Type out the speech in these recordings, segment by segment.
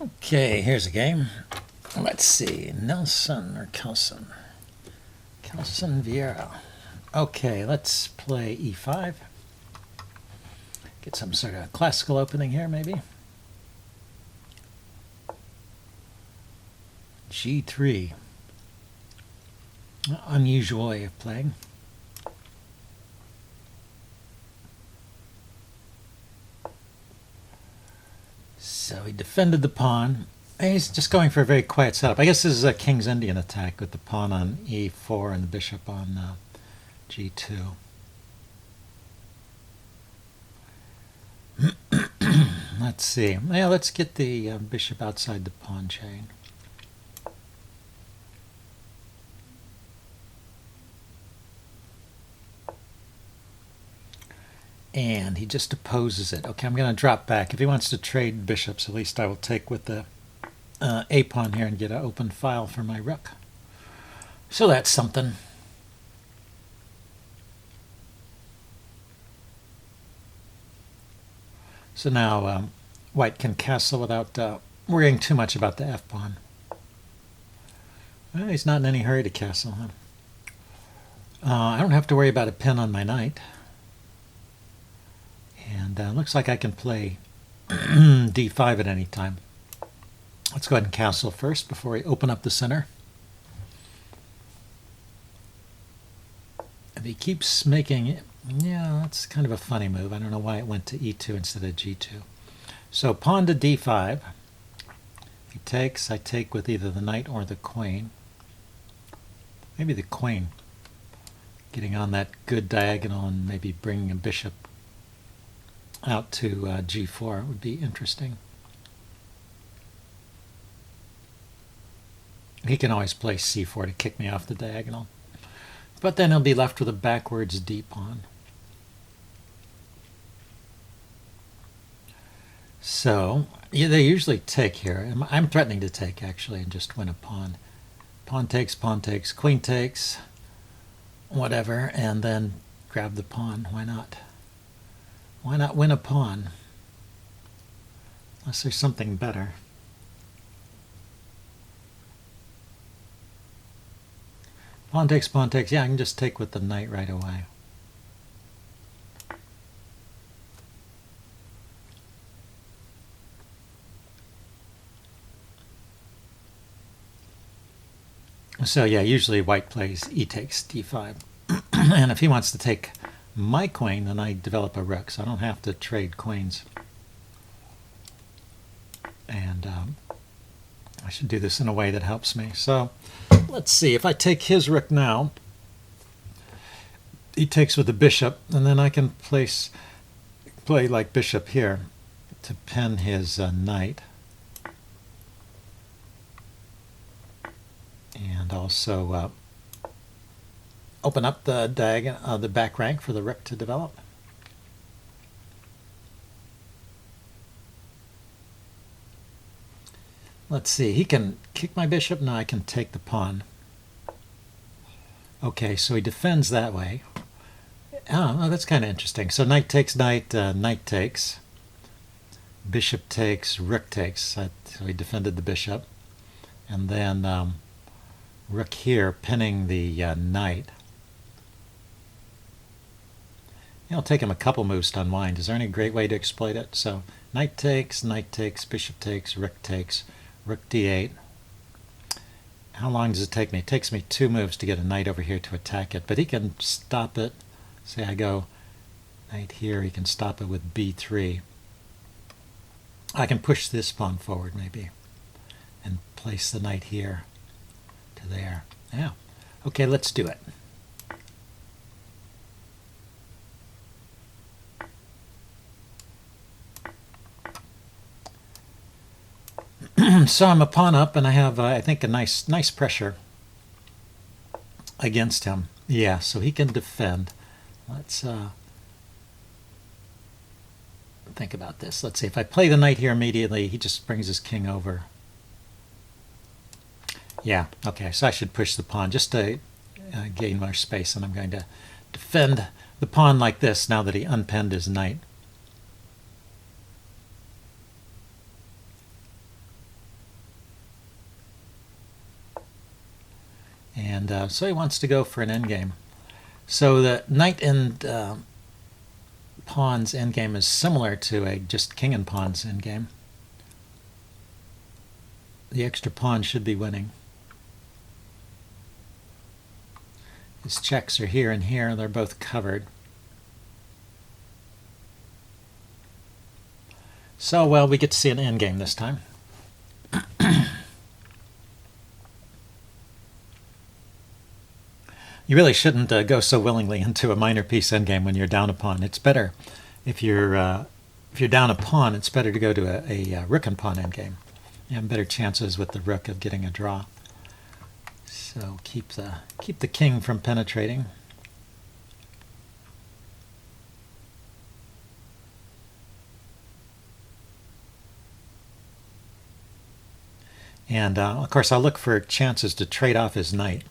Okay, here's a game. Let's see, Nelson or Kelson? Kelson Vieira. Okay, let's play e5. Get some sort of classical opening here, maybe. g3. Unusual way of playing. So he defended the pawn. He's just going for a very quiet setup. I guess this is a King's Indian attack with the pawn on e4 and the bishop on g2. Let's see. Yeah, let's get the bishop outside the pawn chain. And he just opposes it. Okay, I'm going to drop back. If he wants to trade bishops, at least I will take with the a pawn here and get an open file for my rook. So that's something. So now white can castle without worrying too much about the f-pawn. Well, he's not in any hurry to castle. Huh? I don't have to worry about a pin on my knight. And looks like I can play d5 at any time. Let's go ahead and castle first before we open up the center. If he keeps making it, yeah, that's kind of a funny move. I don't know why it went to e2 instead of g2. So pawn to d5. He takes, I take with either the knight or the queen. Maybe the queen. Getting on that good diagonal and maybe bringing a bishop out to g4 would be interesting. He can always play c4 to kick me off the diagonal. But then he'll be left with a backwards d-pawn. So yeah, they usually take here. I'm threatening to take, actually, and just win a pawn. Pawn takes, queen takes, whatever, and then grab the pawn. Why not? Why not win a pawn? Unless there's something better. Pawn takes, yeah, I can just take with the knight right away. So yeah, usually white plays e takes d5. And if he wants to take my queen, then I develop a rook, so I don't have to trade queens. And I should do this in a way that helps me. So let's see, if I take his rook now, he takes with the bishop, and then I can play like bishop here to pin his knight. And also open up the diagonal, the back rank for the rook to develop. Let's see, he can kick my bishop. Now I can take the pawn. Okay, so he defends that way. Oh, that's kind of interesting. So knight takes knight, knight takes, bishop takes, rook takes. So he defended the bishop. And then rook here, pinning the knight. It'll take him a couple moves to unwind. Is there any great way to exploit it? So knight takes, bishop takes, rook d8. How long does it take me? It takes me 2 moves to get a knight over here to attack it, but he can stop it. Say I go knight here, he can stop it with b3. I can push this pawn forward maybe and place the knight here to there. Yeah. Okay, let's do it. So I'm a pawn up, and I have, I think, a nice pressure against him. Yeah, so he can defend. Let's think about this. Let's see, if I play the knight here immediately, he just brings his king over. Yeah, okay, so I should push the pawn just to gain more space, and I'm going to defend the pawn like this now that he unpinned his knight. And so he wants to go for an endgame. So the knight and pawn's endgame is similar to a just king and pawn's endgame. The extra pawn should be winning. His checks are here and here. They're both covered. So, well, we get to see an endgame this time. You really shouldn't go so willingly into a minor piece endgame when you're down a pawn. It's better if you're down a pawn. It's better to go to a rook and pawn endgame. You have better chances with the rook of getting a draw. So keep the king from penetrating. And of course, I'll look for chances to trade off his knight.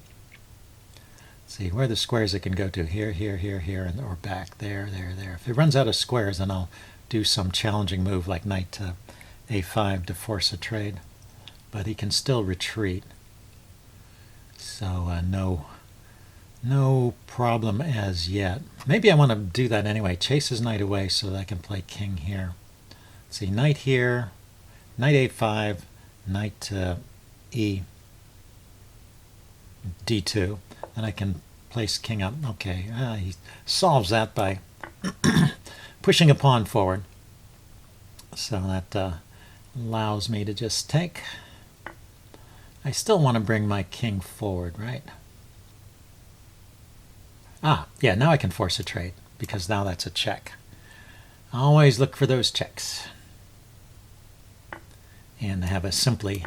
See where are the squares it can go to. Here, here, here, here, and or back there, there, there. If it runs out of squares, then I'll do some challenging move like knight to a5 to force a trade. But he can still retreat. So no problem as yet. Maybe I want to do that anyway. Chase his knight away so that I can play king here. See, knight here, knight a5, knight to e, d2. Then I can place king up. Okay, he solves that by pushing a pawn forward. So that allows me to just take. I still want to bring my king forward, right? Ah, yeah, now I can force a trade because now that's a check. Always look for those checks. And have a simply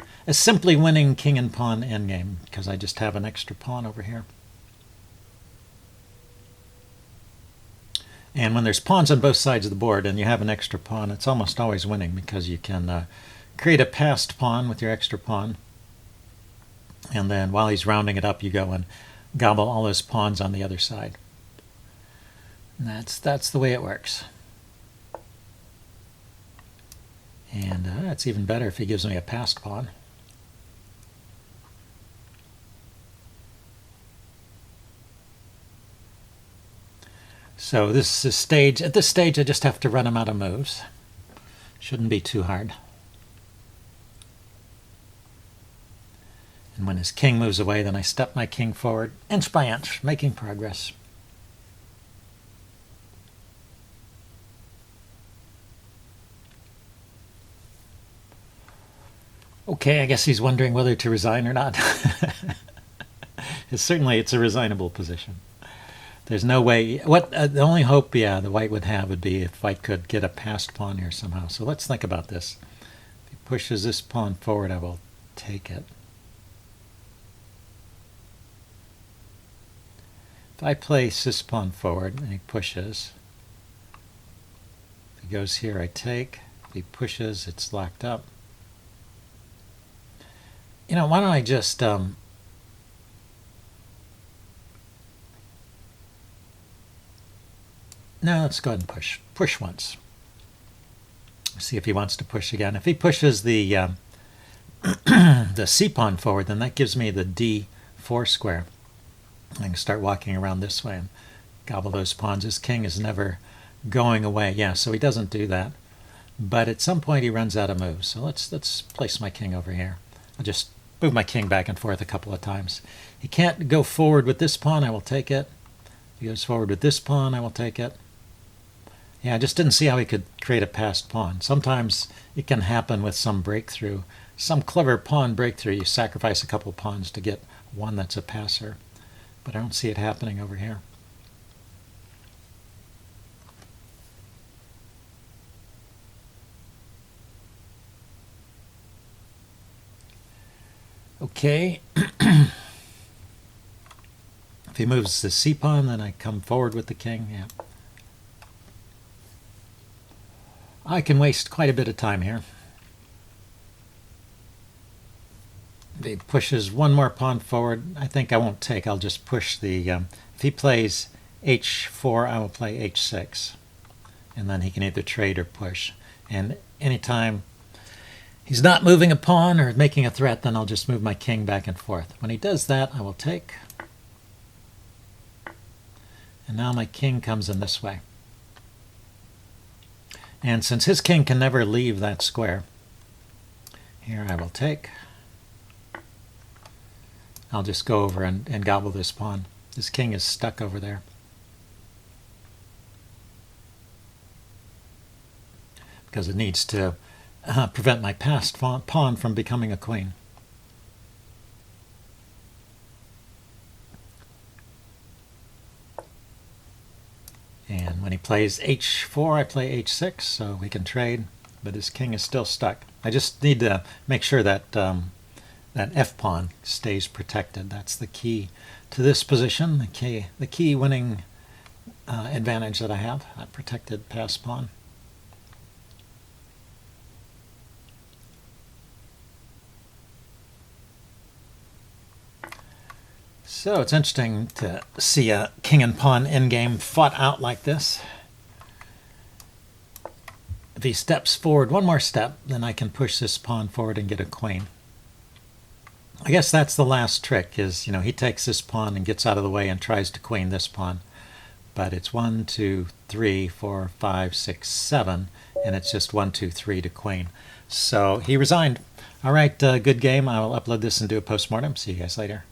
winning king and pawn endgame because I just have an extra pawn over here. And when there's pawns on both sides of the board and you have an extra pawn, it's almost always winning because you can create a passed pawn with your extra pawn. And then while he's rounding it up, you go and gobble all those pawns on the other side. And that's the way it works. And it's even better if he gives me a passed pawn. So this is stage. At this stage, I just have to run him out of moves. Shouldn't be too hard. And when his king moves away, then I step my king forward inch by inch, making progress. Okay, I guess he's wondering whether to resign or not. Certainly, it's a resignable position. There's no way. The only hope, the white would have would be if white could get a passed pawn here somehow. So let's think about this. If he pushes this pawn forward, I will take it. If I place this pawn forward and he pushes, if he goes here, I take. If he pushes, it's locked up. Why don't I just no, let's go ahead and push. Push once. See if he wants to push again. If he pushes the the c pawn forward, then that gives me the d4 square. I can start walking around this way and gobble those pawns. His king is never going away. Yeah, so he doesn't do that. But at some point he runs out of moves. So let's place my king over here. I'll just move my king back and forth a couple of times. He can't go forward with this pawn, I will take it. If he goes forward with this pawn, I will take it. Yeah, I just didn't see how he could create a passed pawn. Sometimes it can happen with some breakthrough, some clever pawn breakthrough. You sacrifice a couple of pawns to get one that's a passer. But I don't see it happening over here. Okay. If he moves the c pawn, then I come forward with the king. Yeah. I can waste quite a bit of time here. If he pushes one more pawn forward, I think I won't take. I'll just push the... if he plays h4, I will play h6. And then he can either trade or push. And anytime he's not moving a pawn or making a threat, then I'll just move my king back and forth. When he does that, I will take. And now my king comes in this way. And since his king can never leave that square, here I will take. I'll just go over and gobble this pawn. This king is stuck over there. Because it needs to prevent my passed pawn from becoming a queen. And when he plays h4, I play h6, so we can trade, but his king is still stuck. I just need to make sure that that f-pawn stays protected. That's the key to this position, the key winning advantage that I have, a protected pass pawn. So it's interesting to see a king and pawn endgame fought out like this. If he steps forward one more step, then I can push this pawn forward and get a queen. I guess that's the last trick is, he takes this pawn and gets out of the way and tries to queen this pawn. But it's 1, 2, 3, 4, 5, 6, 7, and it's just 1, 2, 3 to queen. So he resigned. All right, good game. I will upload this and do a postmortem. See you guys later.